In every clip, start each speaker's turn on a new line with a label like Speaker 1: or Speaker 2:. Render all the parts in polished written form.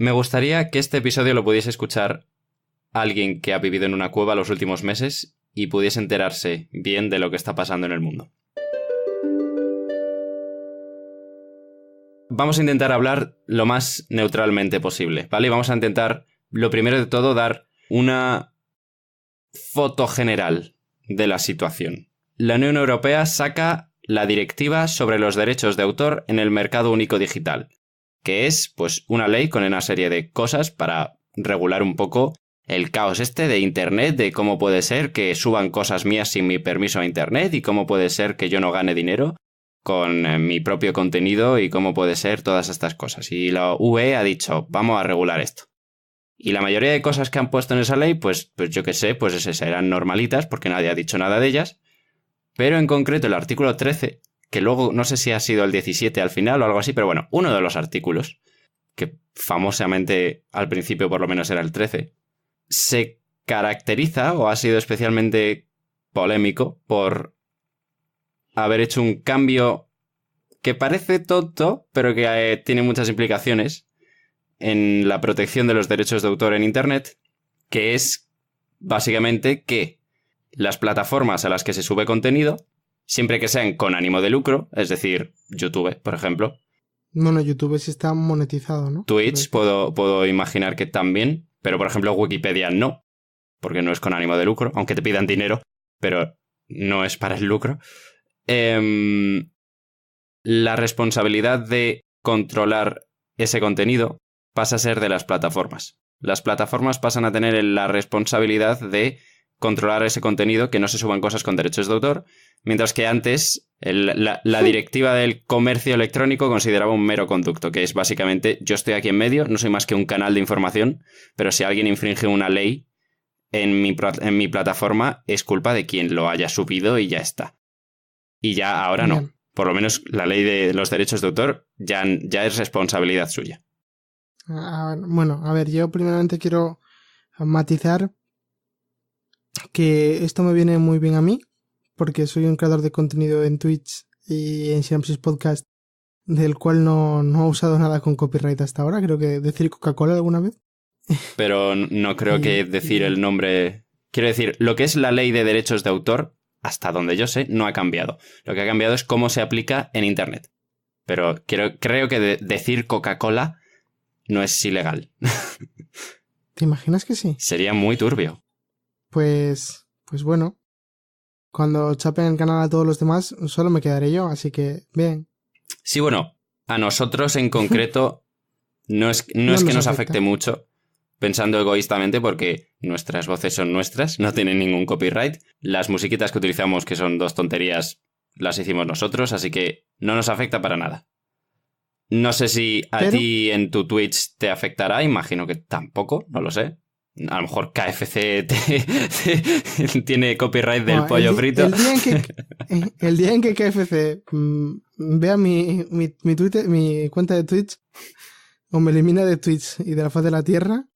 Speaker 1: Me gustaría que este episodio lo pudiese escuchar alguien que ha vivido en una cueva los últimos meses y pudiese enterarse bien de lo que está pasando en el mundo. Vamos a intentar hablar lo más neutralmente posible, ¿vale? Y vamos a intentar, lo primero de todo, dar una foto general de la situación. La Unión Europea saca la directiva sobre los derechos de autor en el mercado único digital, que es, pues, una ley con una serie de cosas para regular un poco el caos de Internet, de cómo puede ser que suban cosas mías sin mi permiso a Internet y cómo puede ser que yo no gane dinero con mi propio contenido y cómo puede ser todas estas cosas. Y la UE ha dicho, vamos a regular esto. Y la mayoría de cosas que han puesto en esa ley, pues yo qué sé, pues esas eran normalitas porque nadie ha dicho nada de ellas. Pero en concreto el artículo 13, que luego no sé si ha sido el 17 al final o algo así, pero bueno, uno de los artículos, que famosamente al principio por lo menos era el 13, se caracteriza o ha sido especialmente polémico por haber hecho un cambio que parece tonto, pero que tiene muchas implicaciones en la protección de los derechos de autor en Internet, que es básicamente que las plataformas a las que se sube contenido, siempre que sean con ánimo de lucro, es decir, YouTube, por ejemplo.
Speaker 2: Bueno, YouTube sí está monetizado, ¿no?
Speaker 1: Twitch puedo imaginar que también, pero por ejemplo Wikipedia no, porque no es con ánimo de lucro, aunque te pidan dinero, pero no es para el lucro. La responsabilidad de controlar ese contenido pasa a ser de las plataformas. Las plataformas pasan a tener la responsabilidad de controlar ese contenido, que no se suban cosas con derechos de autor, mientras que antes la directiva del comercio electrónico consideraba un mero conducto, que es básicamente, yo estoy aquí en medio, no soy más que un canal de información, pero si alguien infringe una ley en mi plataforma, es culpa de quien lo haya subido y ya está. Y ya ahora no.
Speaker 2: Bien.
Speaker 1: Por lo menos la ley de los derechos de autor ya es responsabilidad suya.
Speaker 2: Bueno, a ver, yo primeramente quiero matizar que esto me viene muy bien a mí, porque soy un creador de contenido en Twitch y en Synopsis Podcast, del cual no he usado nada con copyright hasta ahora. Creo que decir Coca-Cola alguna vez.
Speaker 1: Pero no creo que decir el nombre... Quiero decir, lo que es la ley de derechos de autor, hasta donde yo sé, no ha cambiado. Lo que ha cambiado es cómo se aplica en Internet. Pero creo que decir Coca-Cola no es ilegal.
Speaker 2: ¿Te imaginas que sí?
Speaker 1: Sería muy turbio.
Speaker 2: Pues bueno. Cuando chapen el canal a todos los demás, solo me quedaré yo, así que bien.
Speaker 1: Sí, bueno, a nosotros en concreto no es que nos afecte mucho, pensando egoístamente, porque nuestras voces son nuestras, no tienen ningún copyright. Las musiquitas que utilizamos, que son 2 tonterías, las hicimos nosotros, así que no nos afecta para nada. No sé si a ti en tu Twitch te afectará, imagino que tampoco, no lo sé. A lo mejor KFC tiene copyright del pollo frito.
Speaker 2: El día en que KFC vea mi Twitter, mi cuenta de Twitch, o me elimina de Twitch y de la faz de la tierra,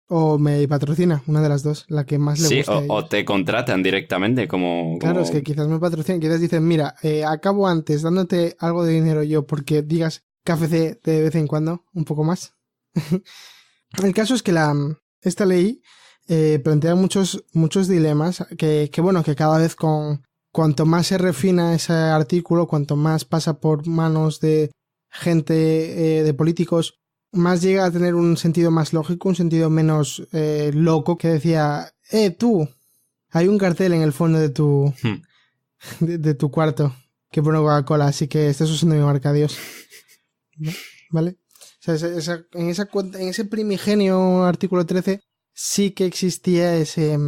Speaker 2: o me patrocina, una de las dos, la que más le gusta.
Speaker 1: Sí, o te contratan directamente como...
Speaker 2: Claro, es que quizás me patrocinan, quizás dicen, mira, acabo antes dándote algo de dinero yo porque digas KFC de vez en cuando, un poco más. El caso es que esta ley plantea muchos dilemas que bueno, que cada vez cuanto más se refina ese artículo, cuanto más pasa por manos de gente, de políticos, más llega a tener un sentido más lógico, un sentido menos loco, que decía, tú, hay un cartel en el fondo de tu de tu cuarto que pone Coca-Cola, así que estás usando mi marca, adiós. ¿Vale? O sea, en ese primigenio artículo 13 sí que existía ese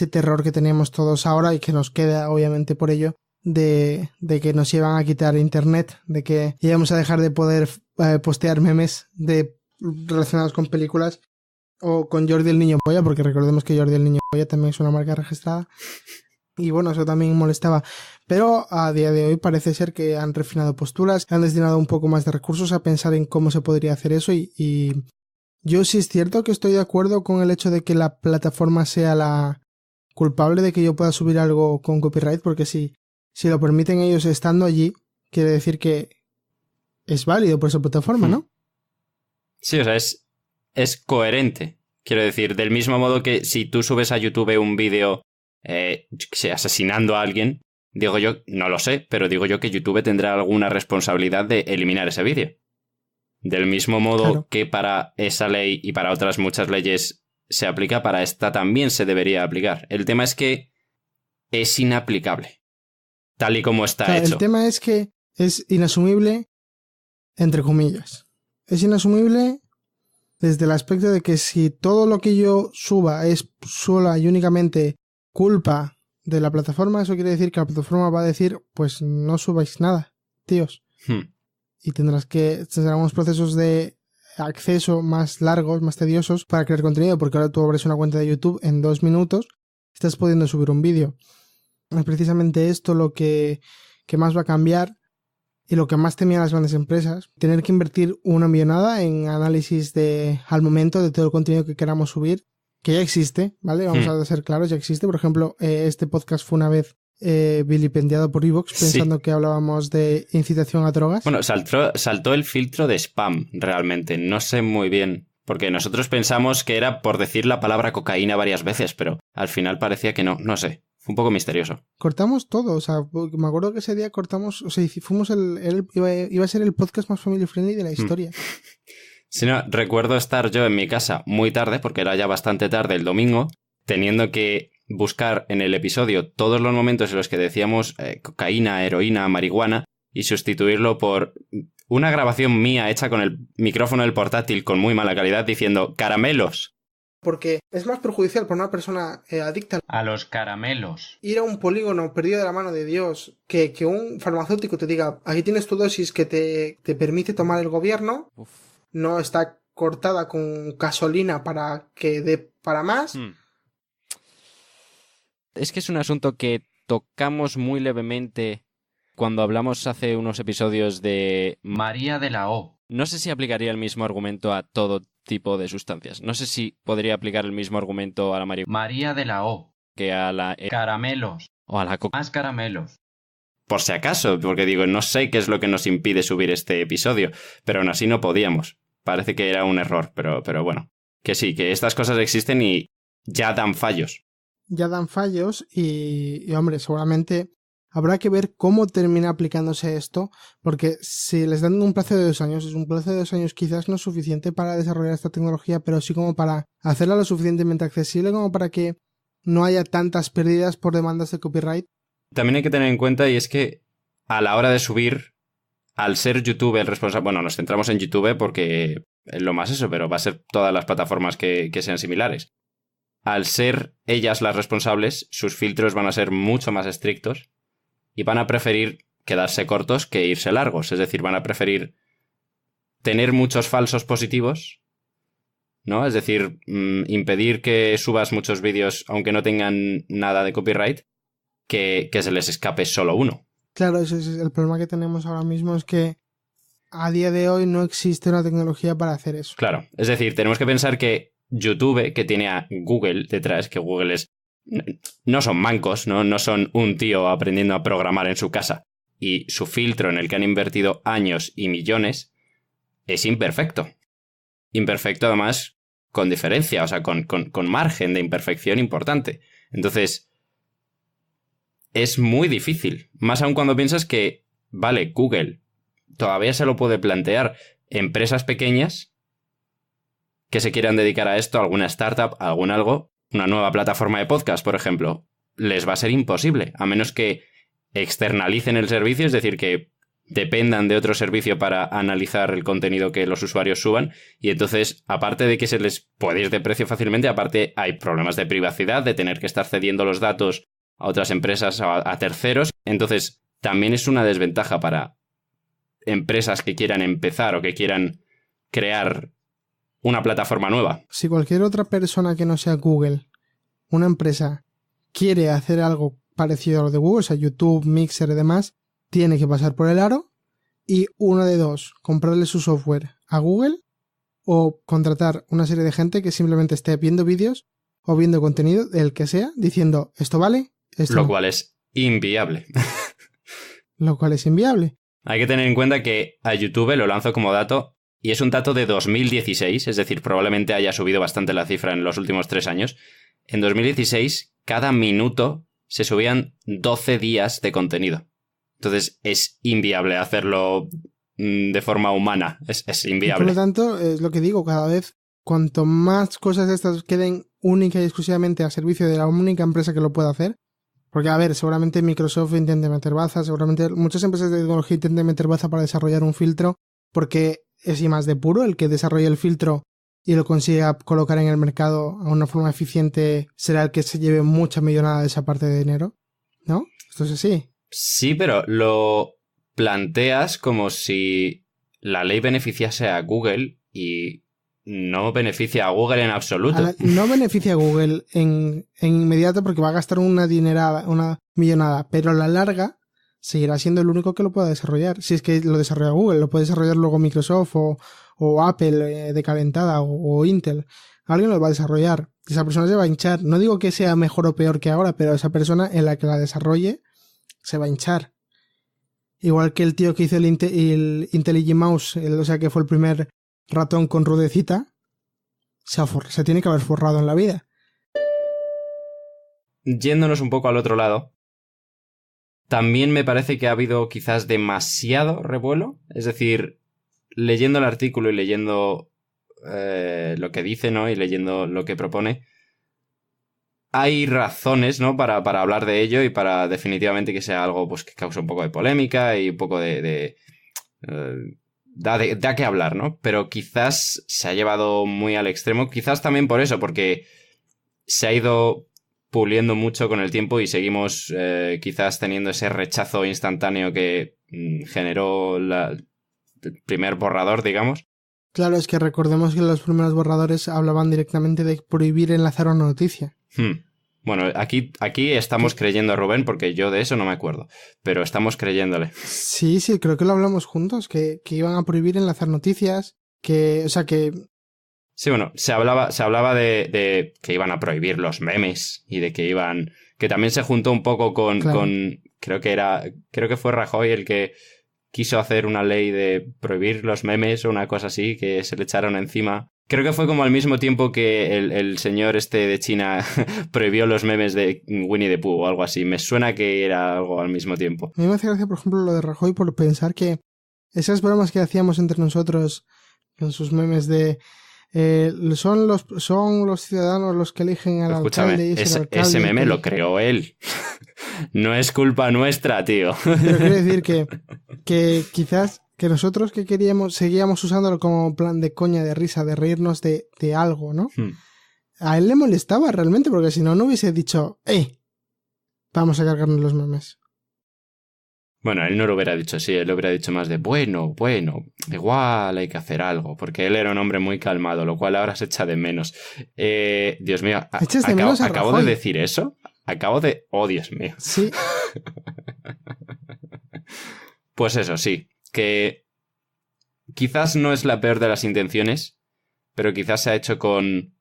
Speaker 2: terror que tenemos todos ahora y que nos queda obviamente por ello de que nos iban a quitar internet, de que íbamos a dejar de poder postear memes relacionados con películas o con Jordi el Niño Polla, porque recordemos que Jordi el Niño Polla también es una marca registrada. Y bueno, eso también molestaba. Pero a día de hoy parece ser que han refinado posturas, han destinado un poco más de recursos a pensar en cómo se podría hacer eso y yo sí es cierto que estoy de acuerdo con el hecho de que la plataforma sea la culpable de que yo pueda subir algo con copyright, porque si lo permiten ellos estando allí, quiere decir que es válido por esa plataforma, ¿no?
Speaker 1: Sí, o sea, es coherente. Quiero decir, del mismo modo que si tú subes a YouTube un vídeo asesinando a alguien, digo yo, no lo sé, pero digo yo que YouTube tendrá alguna responsabilidad de eliminar ese vídeo. Del mismo modo
Speaker 2: Claro.
Speaker 1: que para esa ley y para otras muchas leyes se aplica, para esta también se debería aplicar. El tema es que es inaplicable, tal y como está
Speaker 2: Claro,
Speaker 1: hecho.
Speaker 2: el tema es que es inasumible, entre comillas. Es inasumible desde el aspecto de que si todo lo que yo suba es sola y únicamente culpa de la plataforma, eso quiere decir que la plataforma va a decir, pues no subáis nada, tíos. Y tendrán unos procesos de acceso más largos, más tediosos para crear contenido, porque ahora tú abres una cuenta de YouTube en 2 minutos, estás pudiendo subir un vídeo. Es precisamente esto lo que más va a cambiar y lo que más temían las grandes empresas, tener que invertir una millonada en análisis al momento de todo el contenido que queramos subir, que ya existe, ¿vale? Vamos a ser claros, ya existe. Por ejemplo, este podcast fue una vez vilipendiado por Evox pensando que hablábamos de incitación a drogas.
Speaker 1: Bueno, saltó el filtro de spam, realmente. No sé muy bien, porque nosotros pensamos que era por decir la palabra cocaína varias veces, pero al final parecía que no sé. Fue un poco misterioso.
Speaker 2: Cortamos todo, o sea, me acuerdo que ese día cortamos, o sea, fuimos iba a ser el podcast más family friendly de la historia.
Speaker 1: Si no, recuerdo estar yo en mi casa muy tarde, porque era ya bastante tarde el domingo, teniendo que buscar en el episodio todos los momentos en los que decíamos cocaína, heroína, marihuana, y sustituirlo por una grabación mía hecha con el micrófono del portátil con muy mala calidad diciendo caramelos.
Speaker 2: Porque es más perjudicial para una persona adicta
Speaker 1: a los caramelos
Speaker 2: ir a un polígono perdido de la mano de Dios que un farmacéutico te diga, aquí tienes tu dosis que te permite tomar el gobierno, no está cortada con gasolina para que dé para más.
Speaker 1: Es que es un asunto que tocamos muy levemente cuando hablamos hace unos episodios de María de la O. No sé si aplicaría el mismo argumento a todo tipo de sustancias. No sé si podría aplicar el mismo argumento a la María de la O que a la caramelos o a la coca. Más caramelos. Por si acaso, porque digo, no sé qué es lo que nos impide subir este episodio, pero aún así no podíamos. Parece que era un error, pero bueno. Que sí, que estas cosas existen y ya dan fallos.
Speaker 2: Ya dan fallos y hombre, seguramente habrá que ver cómo termina aplicándose esto, porque si les dan un plazo de 2 años, es un plazo de 2 años quizás no es suficiente para desarrollar esta tecnología, pero sí como para hacerla lo suficientemente accesible como para que no haya tantas pérdidas por demandas de copyright.
Speaker 1: También hay que tener en cuenta, y es que a la hora de subir, al ser YouTube el responsable... Bueno, nos centramos en YouTube porque es lo más eso, pero va a ser todas las plataformas que sean similares. Al ser ellas las responsables, sus filtros van a ser mucho más estrictos y van a preferir quedarse cortos que irse largos. Es decir, van a preferir tener muchos falsos positivos, ¿no? Es decir, impedir que subas muchos vídeos aunque no tengan nada de copyright, que se les escape solo uno.
Speaker 2: Claro, ese es el problema que tenemos ahora mismo, es que a día de hoy no existe una tecnología para hacer eso.
Speaker 1: Claro, es decir, tenemos que pensar que YouTube, que tiene a Google detrás, que Google es... No son mancos, no son un tío aprendiendo a programar en su casa. Y su filtro en el que han invertido años y millones es imperfecto. Imperfecto además con diferencia, o sea, con margen de imperfección importante. Entonces, es muy difícil. Más aún cuando piensas que, vale, Google todavía se lo puede plantear. Empresas pequeñas que se quieran dedicar a esto, alguna startup, algún algo, una nueva plataforma de podcast, por ejemplo, les va a ser imposible, a menos que externalicen el servicio, es decir, que dependan de otro servicio para analizar el contenido que los usuarios suban, y entonces, aparte de que se les puede ir de precio fácilmente, aparte hay problemas de privacidad, de tener que estar cediendo los datos a otras empresas, a terceros, entonces también es una desventaja para empresas que quieran empezar o que quieran crear una plataforma nueva.
Speaker 2: Si cualquier otra persona que no sea Google, una empresa, quiere hacer algo parecido a lo de Google, o sea, YouTube, Mixer y demás, tiene que pasar por el aro y una de dos, comprarle su software a Google o contratar una serie de gente que simplemente esté viendo vídeos o viendo contenido, el que sea, diciendo esto vale, esto
Speaker 1: Lo
Speaker 2: no.
Speaker 1: cual es inviable.
Speaker 2: Lo cual es inviable.
Speaker 1: Hay que tener en cuenta que a YouTube, lo lanzo como dato, y es un dato de 2016, es decir, probablemente haya subido bastante la cifra en los últimos 3 años. En 2016, cada minuto se subían 12 días de contenido. Entonces es inviable hacerlo de forma humana, es inviable.
Speaker 2: Por lo tanto, es lo que digo, cada vez cuanto más cosas de estas queden única y exclusivamente a servicio de la única empresa que lo pueda hacer, porque a ver, seguramente Microsoft intente meter baza, seguramente muchas empresas de tecnología intenten meter baza para desarrollar un filtro, porque es I más D puro, el que desarrolle el filtro y lo consiga colocar en el mercado a una forma eficiente será el que se lleve mucha millonada de esa parte de dinero, ¿no? Esto es así.
Speaker 1: Sí, pero lo planteas como si la ley beneficiase a Google y no beneficia a Google en absoluto.
Speaker 2: No beneficia a Google en inmediato porque va a gastar una dinerada, una millonada, pero a la larga seguirá siendo el único que lo pueda desarrollar. Si es que lo desarrolla Google, lo puede desarrollar luego Microsoft o Apple de calentada o Intel. Alguien lo va a desarrollar. Esa persona se va a hinchar. No digo que sea mejor o peor que ahora, pero esa persona en la que la desarrolle se va a hinchar. Igual que el tío que hizo el IntelliJ Mouse, o sea que fue el primer ratón con rudecita, se tiene que haber forrado en la vida.
Speaker 1: Yéndonos un poco al otro lado, también me parece que ha habido quizás demasiado revuelo. Es decir, leyendo el artículo y leyendo lo que dice, ¿no? Y leyendo lo que propone, hay razones, ¿no? Para hablar de ello y para definitivamente que sea algo pues que cause un poco de polémica y un poco da que hablar, ¿no? Pero quizás se ha llevado muy al extremo, quizás también por eso, porque se ha ido puliendo mucho con el tiempo y seguimos quizás teniendo ese rechazo instantáneo que generó el primer borrador, digamos.
Speaker 2: Claro, es que recordemos que los primeros borradores hablaban directamente de prohibir enlazar una noticia.
Speaker 1: Bueno, aquí estamos creyendo a Rubén porque yo de eso no me acuerdo, pero estamos creyéndole.
Speaker 2: Sí, creo que lo hablamos juntos, que iban a prohibir enlazar noticias, o sea que...
Speaker 1: Sí, bueno, se hablaba de que iban a prohibir los memes y de que también se juntó un poco con creo que fue Rajoy el que quiso hacer una ley de prohibir los memes o una cosa así, que se le echaron encima. Creo que fue como al mismo tiempo que el señor de China prohibió los memes de Winnie the Pooh o algo así. Me suena que era algo al mismo tiempo.
Speaker 2: A mí me hace gracia, por ejemplo, lo de Rajoy por pensar que esas bromas que hacíamos entre nosotros con sus memes de son los ciudadanos los que eligen al alcalde. Y
Speaker 1: ese meme lo creó él. No es culpa nuestra, tío.
Speaker 2: Pero quiero decir que quizás que nosotros que seguíamos usándolo como plan de coña, de risa, de reírnos de algo, ¿no? A él le molestaba realmente, porque si no hubiese dicho, vamos a cargarnos los memes.
Speaker 1: Bueno, él no lo hubiera dicho así, él lo hubiera dicho más de bueno, igual hay que hacer algo, porque él era un hombre muy calmado, lo cual ahora se echa de menos. Dios mío, acabo de decir eso. Oh, Dios mío.
Speaker 2: Sí.
Speaker 1: Pues eso, sí. Que quizás no es la peor de las intenciones, pero quizás se ha hecho con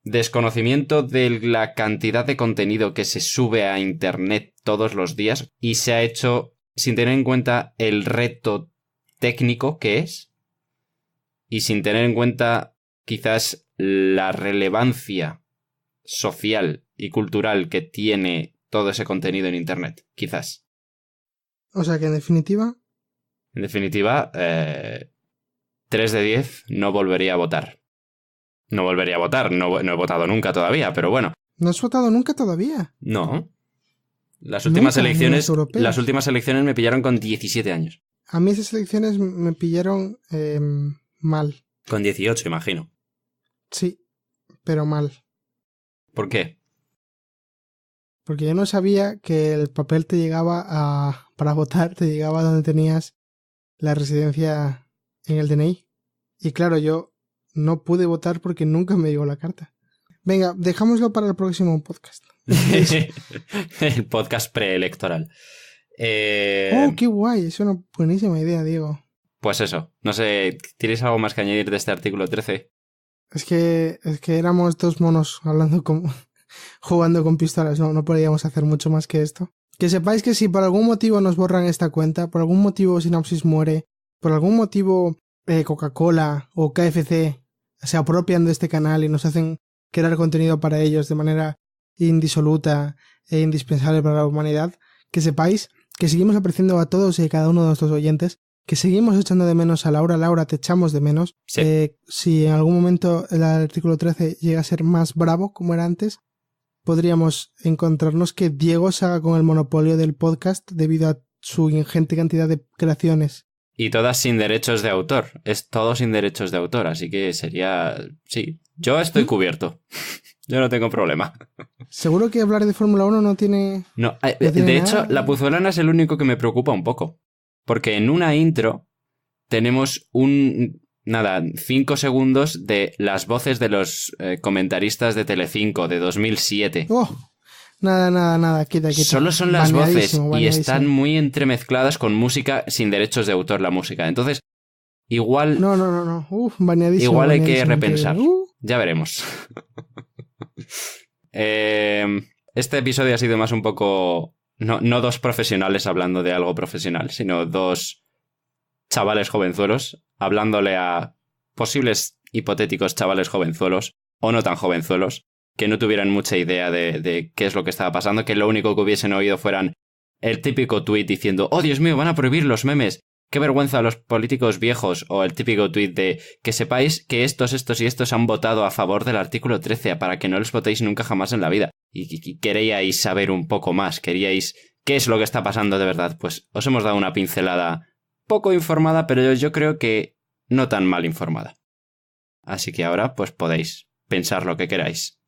Speaker 1: desconocimiento de la cantidad de contenido que se sube a internet todos los días y se ha hecho sin tener en cuenta el reto técnico que es y sin tener en cuenta quizás la relevancia social y cultural que tiene todo ese contenido en internet, quizás.
Speaker 2: O sea que en definitiva...
Speaker 1: En definitiva, 3 de 10 no volvería a votar. No volvería a votar, no he votado nunca todavía, pero bueno.
Speaker 2: ¿No has votado nunca todavía?
Speaker 1: No. Las últimas elecciones me pillaron con 17 años.
Speaker 2: A mí esas elecciones me pillaron mal.
Speaker 1: Con 18, imagino.
Speaker 2: Sí, pero mal.
Speaker 1: ¿Por qué?
Speaker 2: Porque yo no sabía que el papel te llegaba para votar, te llegaba donde tenías la residencia en el DNI. Y claro, yo no pude votar porque nunca me llegó la carta. Venga, dejámoslo para el próximo podcast.
Speaker 1: El podcast preelectoral.
Speaker 2: Oh, qué guay, es una buenísima idea, Diego.
Speaker 1: Pues eso, no sé, ¿tienes algo más que añadir de este artículo 13?
Speaker 2: Es que éramos dos monos jugando con pistolas, no podíamos hacer mucho más que esto. Que sepáis que si por algún motivo nos borran esta cuenta, por algún motivo Sinopsis muere, por algún motivo Coca-Cola o KFC se apropian de este canal y nos hacen crear contenido para ellos de manera indisoluta e indispensable para la humanidad, que sepáis que seguimos apreciando a todos y cada uno de nuestros oyentes, que seguimos echando de menos a Laura. Laura, te echamos de menos.
Speaker 1: Sí.
Speaker 2: Si en algún momento el artículo 13 llega a ser más bravo como era antes, podríamos encontrarnos que Diego se haga con el monopolio del podcast debido a su ingente cantidad de creaciones.
Speaker 1: Y todas sin derechos de autor. Es todo sin derechos de autor, así que sería... Sí, yo estoy cubierto. Yo no tengo problema.
Speaker 2: ¿Seguro que hablar de Fórmula 1 no tiene...?
Speaker 1: No,
Speaker 2: ¿No tiene
Speaker 1: de
Speaker 2: nada?
Speaker 1: hecho, la puzolana es el único que me preocupa un poco. Porque en una intro tenemos 5 segundos de las voces de los comentaristas de Telecinco de 2007.
Speaker 2: ¡Oh! Nada, quita.
Speaker 1: Solo son las voces y
Speaker 2: baneadísimo.
Speaker 1: están muy entremezcladas con música sin derechos de autor, la música. Entonces, igual...
Speaker 2: No. Baneadísimo.
Speaker 1: Igual hay que
Speaker 2: baneadísimo,
Speaker 1: repensar.
Speaker 2: increíble.
Speaker 1: Ya veremos. Este episodio ha sido más un poco... No dos profesionales hablando de algo profesional, sino dos chavales jovenzuelos hablándole a posibles hipotéticos chavales jovenzuelos o no tan jovenzuelos que no tuvieran mucha idea de qué es lo que estaba pasando, que lo único que hubiesen oído fueran el típico tuit diciendo «Oh, Dios mío, van a prohibir los memes! ¡Qué vergüenza a los políticos viejos!» o el típico tuit de «Que sepáis que estos y estos han votado a favor del artículo 13 para que no los votéis nunca jamás en la vida». Y queríais saber un poco más, queríais qué es lo que está pasando de verdad. Pues os hemos dado una pincelada poco informada, pero yo creo que no tan mal informada. Así que ahora pues podéis pensar lo que queráis.